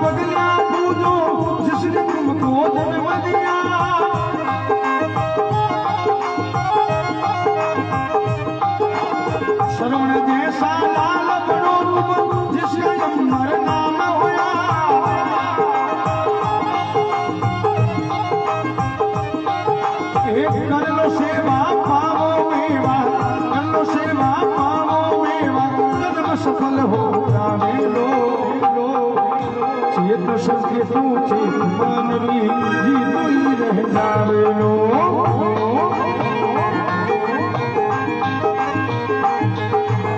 पगला पूजो जिसने तुमको जन्म दिया। श्रवण जैसा लाल बनो तुम जिसका अमर नाम होया। एक कर लो सेवा पावो मेवा, कर लो सेवा पावो मेवा, जन्म सफल हो जावे लो। चेत सके तू चेत मानवी जी तू ही रह जावे लो।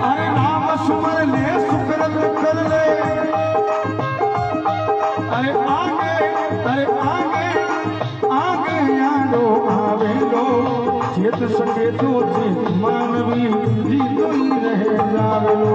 अरे नाम सुमर ले सुकृत कर ले। अरे आगे आगे यादो आवे लो। चेत सके तो चेत मानवी जी तू ही रह जावे लो।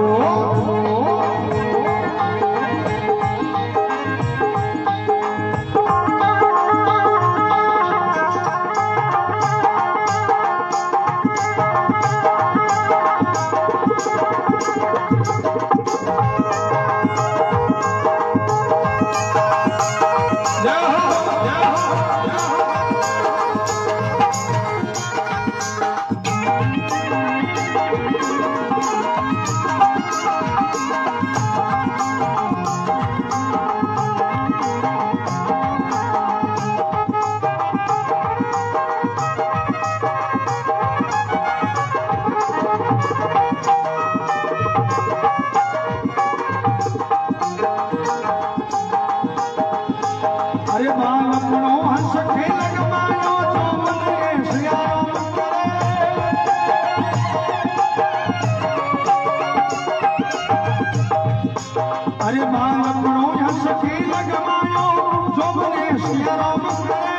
अरे बालपनो हंस खेल गमायो जो मन रे सियाराम करे। अरे बालपनो हंस खेल गमायो जो मन रे सियाराम करे।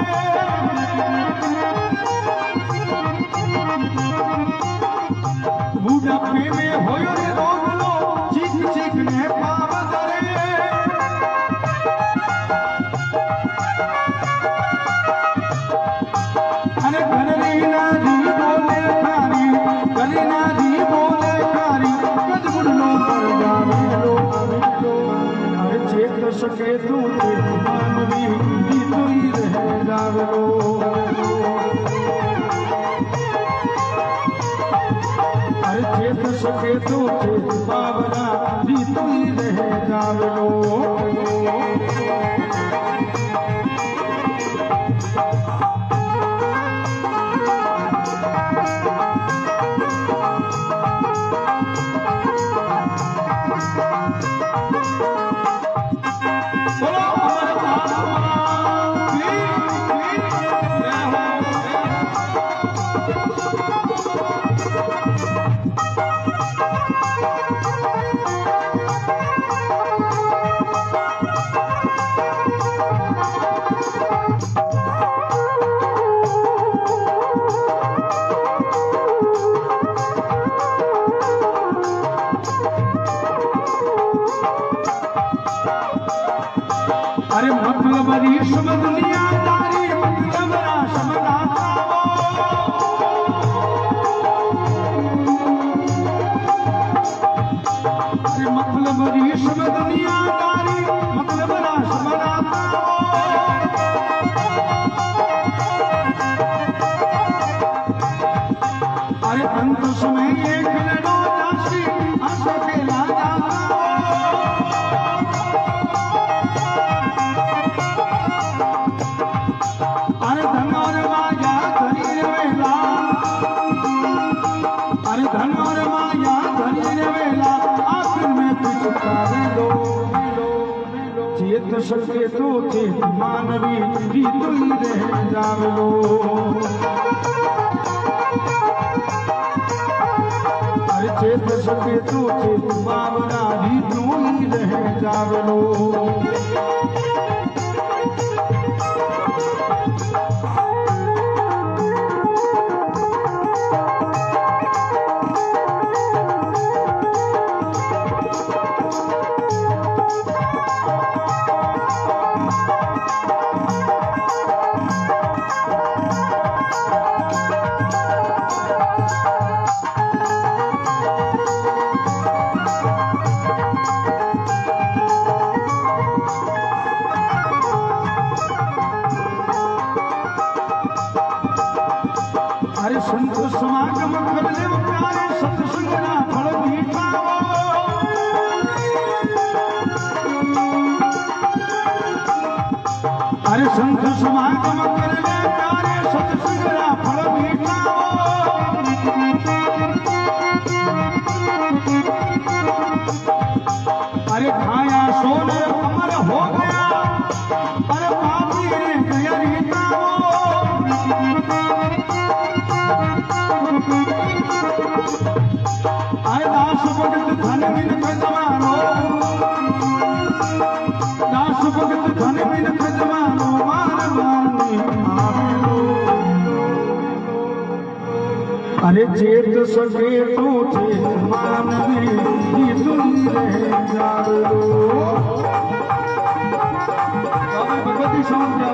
बुढ़ापे में होयो रे रोग लो चीख चीख ने पाव करे। अरे गरीना जी बोले खारी, गरीना जी बोले खारी, कद बुढ़लो पर जावे लो। अरे चेत सके तू चेत मानवी जी तू ही रह जावे लो। अरे चेत सके तू चेत बाबरा जी तू ही रह जावे लो। अरे मतलब रीशम दुनिया तारी मतलब राशम रातावो। अरे मतलब रीशम दुनिया तारी मतलब राशम रातावो। अरे अंत समय एक लड़ो जासी आंसू के लाजा। अरे धन और माया धनी वेला, अरे धन और माया धनी वेला, आखिर में पुचकारे लो। चेत सके तो चेत मानवी जी तू ही रह जावे लो। अरे चेत सके तो चेत बाबरा जी तू ही रह जावे लो। अरे संत समागम कर ले प्यारे सतसंगरा फल मीठाओ। अरे खाया सोने अमर हो गया, अरे पापी रे गया रीताओ। अरे दास भगत धन बिन खजवानो, दास भगत धन बिन खजवानो, मार मारनी आवेलो। अरे चेत सके तो चेत मानवी ही तुम रह जाओ। भगवती समझ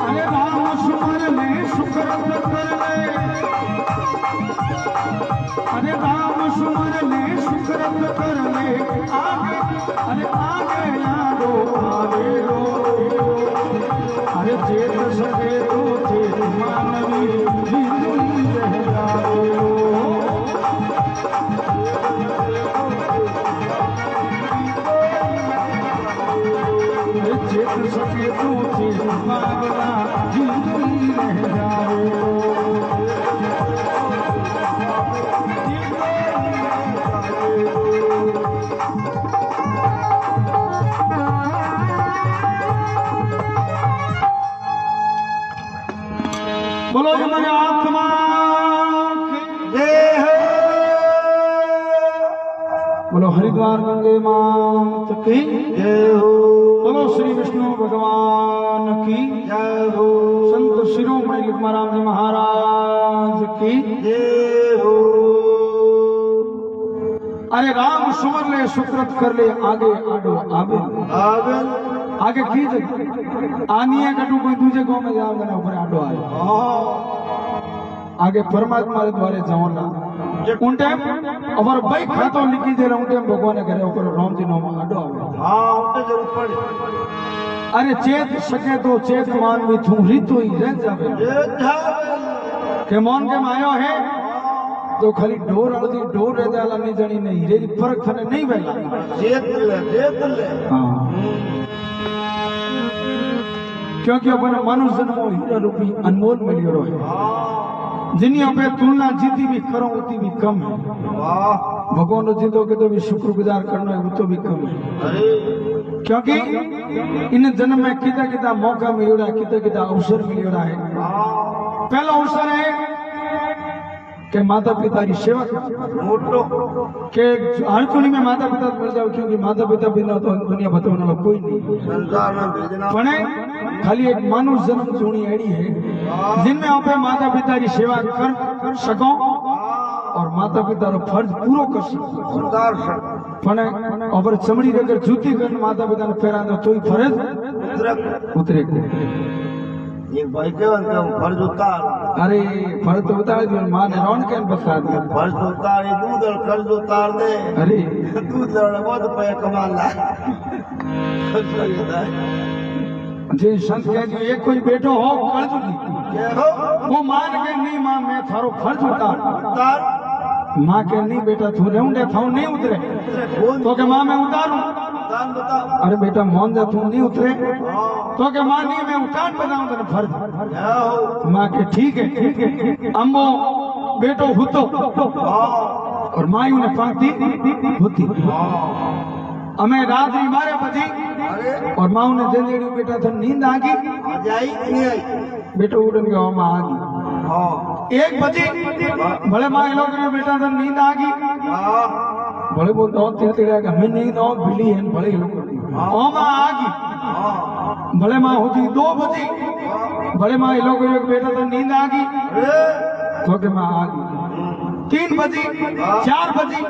अरे राम सुमर ले सुकरत कर ले, अरे राम सुमर ले सुकरत कर ले, आगे अरे आगे यारो आवे रो। अरे चेत सके तो चेत मानवी ही तुम रह जाओ। चेत सके तो चेत मानवा ही तुम रह जाओ। बोलो जो मेरे आत्मा की जय हो। बोलो हरिद्वार गंगे मात की जय हो। बोलो श्री विष्णु भगवान की जय हो। संत शिरोमणि लिखमाराम जी महाराज की जय हो। अरे राम सुमर ले सुकृत कर ले, आगे आडो आवे आवे आगे की आनी है कटू कोई दूसरे गांव में जाओ ना ऊपर आडो आए। आगे परमात्मा द्वारे जाओ ना उन टाइम अवर भाई खातो लिखी दे रहा उन टाइम भगवान ने करे ऊपर राम जी नाम आडो आवे। हां उनके जरूरत पड़े। अरे चेत सके तो चेत मान भी तू रीतो ही रह जावे के मन के मायो है तो खाली डोर आती डोर रह जाला नहीं जणी नहीं रे फर्क थने नहीं वेला चेत ले। हां क्योंकि अपन मनुष्य जन्म हीरा रूपी अनमोल मिलियो है। जिन्हीं पे तुलना जितनी भी करो उतनी भी कम है। भगवान जितो के तो भी शुक्रगुजार करना है वो तो भी कम है। क्योंकि इन जन्म में कितना कितना मौका मिला है, कितना कितना अवसर मिला है। पहला अवसर है कि माता पिता की सेवा के हर चुनी में माता पिता मिल जाओ, क्योंकि माता पिता बिना तो दुनिया बताने वाला कोई नहीं। खाली एक मानुष जन्म चुनी एड़ी है जिनमें आप माता पिता की सेवा कर सको और माता पिता रो फर्ज पूरो कर सको। अगर चमड़ी अगर जूती कर माता पिता ने पैरा तो ही फर्ज उतरे को। एक भाई के फर्ज उतार। अरे फर्ज तो उतार दियो, मां ने रौन के बता दिया फर्ज उतार दूध और कर्ज उतार दे। अरे दूध लड़ने बहुत पैसा कमा ला। जे संत कह दियो एक कोई बेटो हो कर्ज वो मान के नहीं मां मैं थारो फर्ज उतार मां के नहीं बेटा तू रहूंगे थाऊ नहीं उतरे तो के मां मैं उतारूं। अरे बेटा मौन जा तू नहीं उतरे तो के मां नहीं मैं उतार बताऊं तेरे फर्ज। मां के ठीक है अम्बो बेटो हुतो और मायू ने पाती होती। हमें रात 12 बजे और माँ ने जल्दी बेटा था नींद आ गई बेटा उड़न गया माँ आ गई। 1 बजे भले माँ लोग बेटा था नींद आ गई भले वो दो तीन हमें नींद आओ बिली है भले माँ आ गई। भले माँ होती 2 बजे भले माँ लोग बेटा था नींद आ गई तो के माँ आ गई। 3 बजे 4 बजे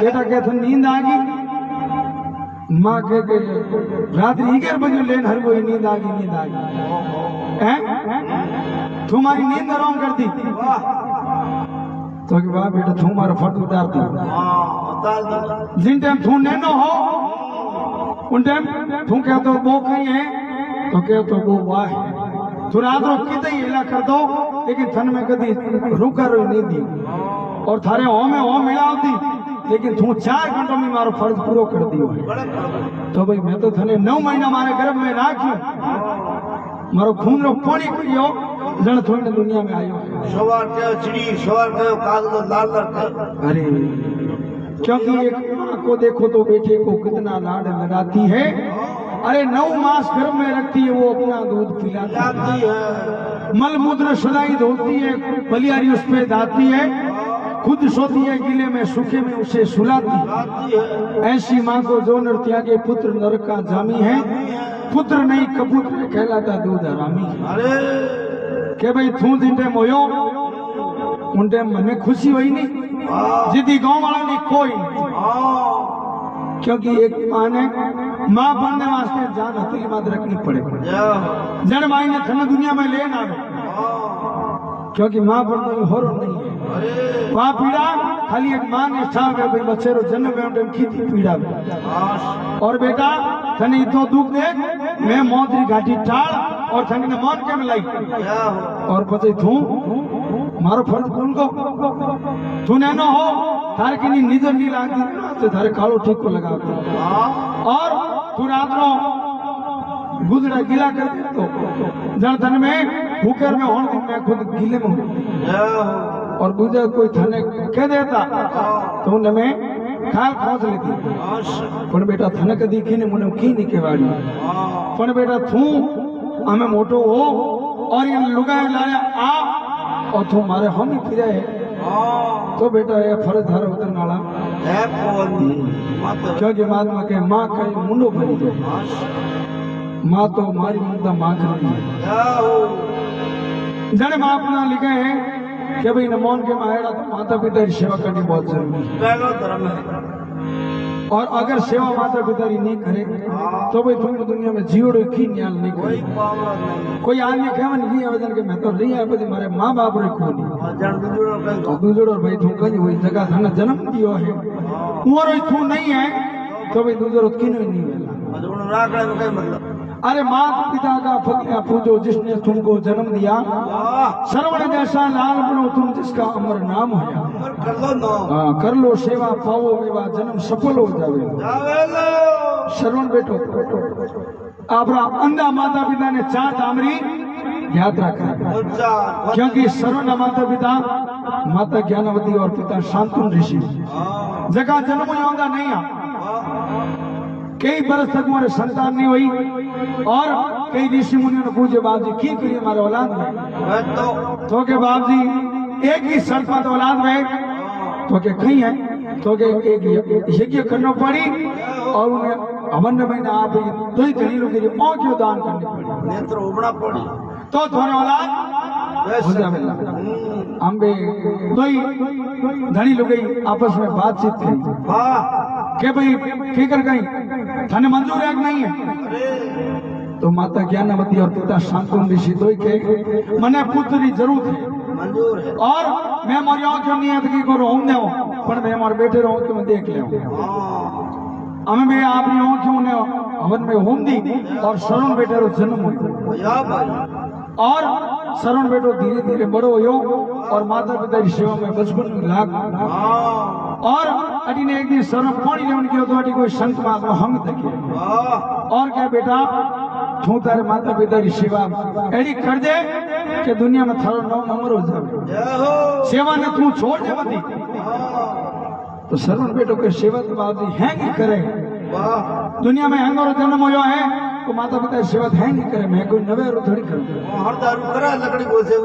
बेटा कहते नींद आ गई। माँ कह रात 11 बजे लेन हर कोई नींद आ गई तुम्हारी नींद आराम कर दी तो कि वाह बेटा तू मारो फर्ज उतार दी उतार दो जिन टाइम तू नैनो हो उन टाइम तू क्या तो वो कहीं है तो क्या तो वो वाह है तू रात रो किते ही इला कर दो लेकिन थन में कभी रुका रोई नहीं दी और थारे हो में हो मिलाव दी लेकिन तू 4 घंटों में मारो फर्ज पूरो कर दियो है तो भाई मैं तो थने 9 महीना मारे गर्भ में राख्यो मारो खून रो पानी करियो जण थोड़ी दुनिया में आयो सवार के चिड़ी सवार के कागज लाल लाल के अरे क्योंकि एक माँ को देखो तो बेटे को कितना लाड लगाती है अरे 9 मास गर्भ में रखती है वो अपना दूध पिलाती है मल मूत्र सदाई धोती है बलियारी उस पे दाती है खुद सोती है गीले में सूखे में उसे सुलाती है ऐसी माँ को जो नर त्यागे पुत्र नरक का जामी है पुत्र नहीं कबूतर कहलाता दूध हरामी अरे के भाई तू जिन टाइम होयो उन टाइम मने खुशी हुई नहीं जिदी गांव वालों ने कोई क्योंकि एक माँ ने माँ बनने वास्ते जान हथेली मात रखनी पड़े जड़ माई ने थन दुनिया में ले ना क्योंकि माँ बनना होरो नहीं है माँ पीड़ा खाली एक माँ ने छाव है भाई बच्चेरो जन्म में उन की पीड़ा और बेटा थने इतो दुख देख मैं मौतरी घाटी टाल और थने ने मौत के में लाई और पचे तू मारो फर्ज कौन को तू नैनो हो थारे की निजर नहीं लागी तो थारे कालो ठीक को लगाते और तू रात रो गुजरा गिला कर दे तो जन धन में भूकर में होने दिन मैं खुद गीले में हूँ और गुजर कोई थाने कह देता तो उन में खाल खोज लेती पण बेटा थाने कदी की ने मुने की नहीं केवाड़ी पण बेटा तू हमें मोटो हो और ये लुगाए लाया आ और तू मारे हम ही फिरे है तो बेटा ये फर्ज धारा उतर नाला है कौन क्योंकि महात्मा के माँ का मुंडो भरी जाए माँ तो हमारी ममता माँ करी जने माँ अपना लिखे हैं कि भाई नमोन के मायरा तो माता पिता की सेवा करनी बहुत जरूरी है पहला धर्म है और अगर सेवा माता पिता की नहीं करे तो भाई तुम दुनिया में जीवड़ो की न्याल नहीं कोई करे पावला नहीं कोई आदमी कहवन नहीं आवेदन के मैं तो नहीं आए बदी मारे माँ बाप रे को नहीं जन दूजो कहीं तो दूजोड़ भाई तू कहीं वही जगह थाना जन्म दियो है उमर तू नहीं है तो भाई दूजोड़ की नहीं वेला उन रागड़ा में कहीं मतलब अरे माँ पिता का फतिया पूजो जिसने तुमको जन्म दिया श्रवण जैसा लाल बनो तुम जिसका अमर नाम है उमर कर लो नो कर लो सेवा पाओ विवाह जन्म सफल हो जावे जावे लो श्रवण बेटो आपरा अंधा माता पिता ने 4 तामरी याद रखा अच्छा क्योंकि श्रवण माता पिता माता ज्ञानवती और पिता शांतनु ऋषि जगह जन्म होगा नहीं आ कई बरस तक हमारे संतान नहीं हुई और कई ऋषि मुनियों ने पूछे बाप जी की करिए हमारे औलाद में तो के बाप जी एक ही सर्पत औलाद में तो के कहीं है तो के एक यज्ञ करना पड़ी और उन्हें अमन महीना आप दो ही धनी लोग के लिए क्यों दान करनी पड़ी नेत्र उबड़ा पड़ी तो थोड़े औलाद हो जावे अम्बे दो ही धनी लोग आपस में बातचीत करी वाह के भाई फिक्र कहीं थाने मंजूर है कि नहीं है तो माता ज्ञानवती और पिता शांतनु ऋषि दो के मने पुत्र की जरूरत है मंजूर है और मैं मारी आंखों नियत की को रोम दे पर मैं हमारे बेटे रो के मैं देख ले हमें भी आपनी आंखों ने हवन में होम दी और शरण बेटे रो जन्म हुई या भाई और शरण बेटो धीरे धीरे बड़ो हो और माता पिता की सेवा में बचपन में लाग और अटी ने एक दिन शरण पानी लेवन किया तो अटी कोई संत महात्मा हम तक और क्या बेटा तू तारे माता पिता की सेवा एडी कर दे कि दुनिया में थारो नंबर हो जाए सेवा ने तू छोड़ दे मती तो शरण बेटो के सेवा तो बात हैंग करे दुनिया में हैंग और जन्म हो है तो माता पिता की सेवा हैंग करे मैं कोई नवे रो थोड़ी कर हर दारू करा लकड़ी को से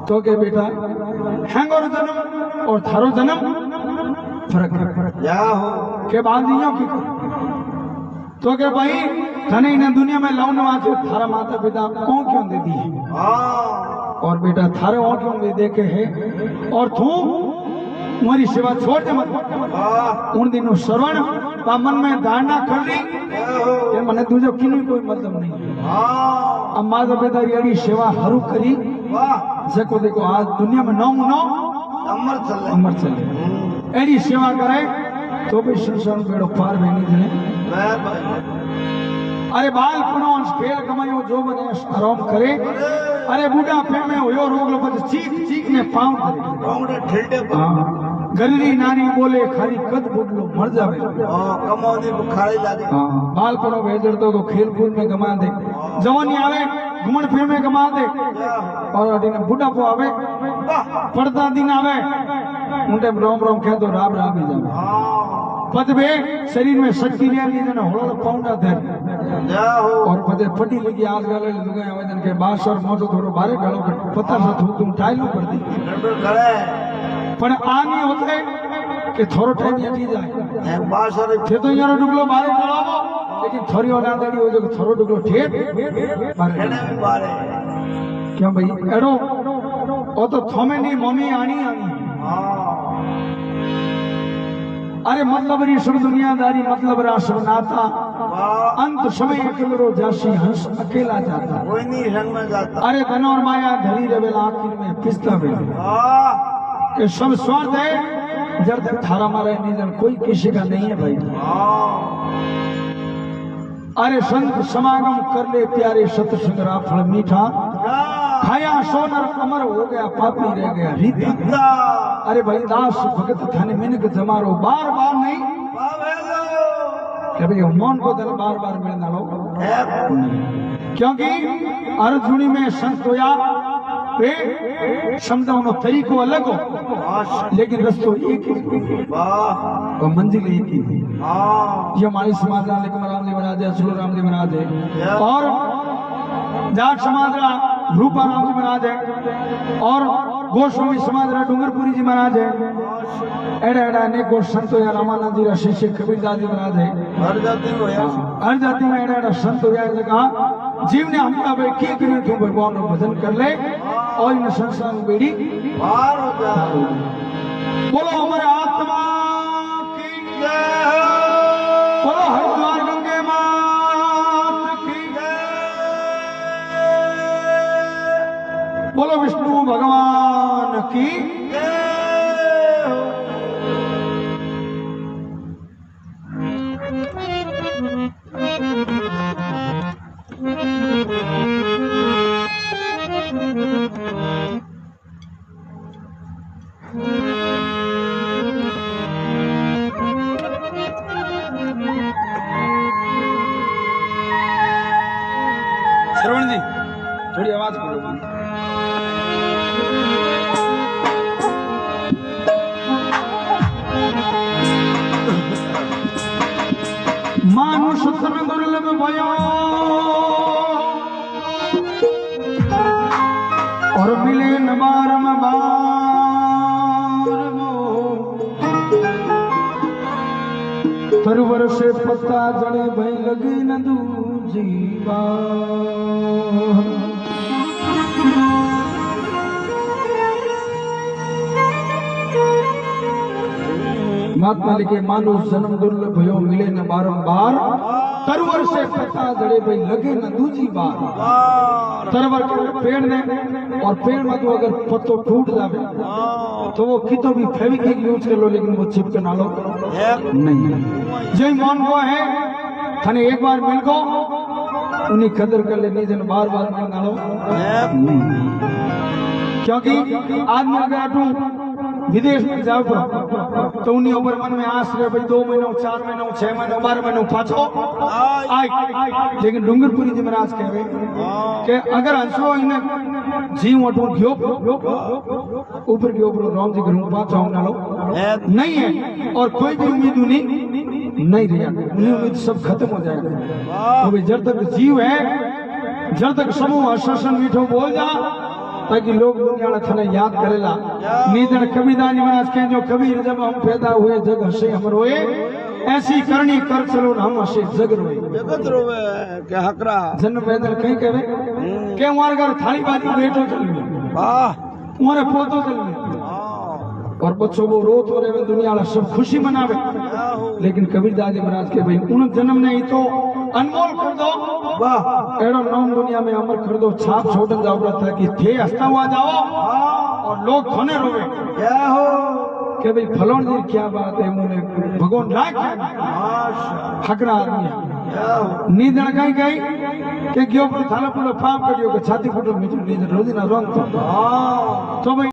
तो के बेटा हैंग और जन्म और थारो जन्म फर्क या हो के बाद की तो के भाई धने इन्हें दुनिया में लौन वाचे थारा माता पिता कौन क्यों दे दी है और बेटा थारे और क्यों दे देखे है और तू तुम्हारी सेवा छोड़ दे मत उन दिनों श्रवण का मन में धारणा कर ली कि मने तुझे किन्हीं कोई मतलब नहीं है अब माता पिता की सेवा हरू करी जको देखो आज दुनिया में नौ अमर चले अमर चले एडी सेवा करे तो भी संसार बेड़ो पार भी नहीं जने अरे बाल पुनोंस खेल कमायो जो बने आराम करे अरे बूढ़ा पे में होयो रोग लो बस चीख चीख ने पांव करे रोंगड़े ठेलडे गरीरी नारी बोले खाली कद बुडलो मर जावे कमाओनी बुखारी लागे बाल पनो भेजर तो खेल कूद में गमा दे जवानी आवे घुमण फिर में गमा दे और अडीने बूढ़ा को आवे पड़ता दिन आवे उनटे रोम रोम कह तो राम राम ही जावे पद बे शरीर में शक्ति ले ली जने होलो पाउंडा दे और पदे फटी लगी आज गाले लुगा आवेदन के बास और मोटो थोड़ो बारे गालो पता न थू तुम टाइलो कर दी पण आनी होते कि थोड़ो टाइम हटी जाए बास और थे तो यार डुगलो बारे गालो लेकिन थोड़ी और ना देड़ी हो जो थोड़ो डुगलो ठेठ बारे क्यों भाई एडो ओ तो थोमे नी मम्मी आनी आनी अरे मतलब ईश्वर दुनियादारी मतलब राष्ट्र नाता अंत समय अकेलो जासी हंस अकेला जाता कोई नहीं संग में जाता अरे धन और माया धरी रहे आखिर में पिसता बेला कि सब स्वार्थ है जब तक थारा मारा निधन कोई किसी का नहीं है भाई अरे संत समागम कर ले प्यारे सतसंग फल मीठा खाया सोनर अमर हो गया पापी रह गया रीता अरे भाई दास भगत थाने मिनक जमारो बार बार नहीं भाई मौन को दल बार बार मिलना लो क्योंकि अर्जुनी में संत होया वे शब्दों नो तरीको अलग हो लेकिन रस्तो एक ही और मंजिल एक ही ये हमारी समाज लेकिन रामदेव महाराज है सुलो रामदेव महाराज है और जाट समाज रूपा राम जी महाराज है और गोस्वामी समाज डूंगरपुरी जी महाराज है एडा एडा अनेको संतो या रामानंद जी शिष्य कबीरदास जी महाराज है हर जाति में एडा एडा संतो या जगह जीव ने हम भाई की करियो तू भगवान नो भजन कर ले और इन संसार में बेड़ी पार हो जा बोलो हमारे आत्मा की जय बोलो हरिद्वार गंगे मात की जय बोलो विष्णु भगवान की जय श्रवण जी थोड़ी आवाज खोलो मानुष तन दुर्लभ भयो और मिले न बारम बार तरवर से पत्ता जड़े भई लगी न दूजी बार महात्मा लिखे मानुष जन्म दुर्लभ भयो मिले न बारंबार तरवर से पत्ता जड़े भाई लगे न दूजी बार तरवर के पेड़ ने और पेड़ में तो अगर पत्तो टूट जावे तो वो कितो भी फेविक्विक यूज कर लो लेकिन वो चिपके ना लो नहीं जय मान को है थाने एक बार मिल को उन्हीं कदर कर ले नहीं जन बार बार मिल ना लो क्योंकि आदमी अगर तू विदेश में जाओ तो उन्हीं ऊपर मन में आस रहे भाई 2 महीनों 4 महीनों 6 महीनों 12 महीनों पाछो आई लेकिन डूंगरपुरी जी महाराज कहे कि अगर हंसो इन्हें जीव उठो गयो ऊपर के ऊपर राम जी घर पाछो ना लो नहीं है और कोई भी उम्मीद नहीं रही उम्मीद सब खत्म हो जाएगा तो जब तक जीव है जब तक समूह शासन मीठो बोल जा ताकि लोग दुनिया थाने याद करेला नीदन कबीरदास महाराज कहे जो कबीर जब हम पैदा हुए जग हसे हम रोए ऐसी करनी कर चलो हम हसे जग रोए जगत रोवे के हकरा जन्म पैदल कहीं कहे के हमारे घर थाली बाजी बेटो चल में वाह तुम्हारे पोतो चल में और बच्चों वो रोत हो रहे दुनिया वाला सब खुशी मनावे लेकिन कबीरदास महाराज के भाई उन जन्म ने ही तो अनमोल कर दो वाह एडो नाम दुनिया में अमर कर दो छाप छोड़न जाओ था कि थे हंसता हुआ जाओ और लोग धने रोवे जय हो कि भाई फलों जी क्या बात है मुने भगवान लाख माशा हकरा आदमी जय हो नींद कहीं गई कि गयो पर थाला पूरा फाम करियो कि छाती फुटो मीठो नींद रोजी ना रोन तो हाँ भाई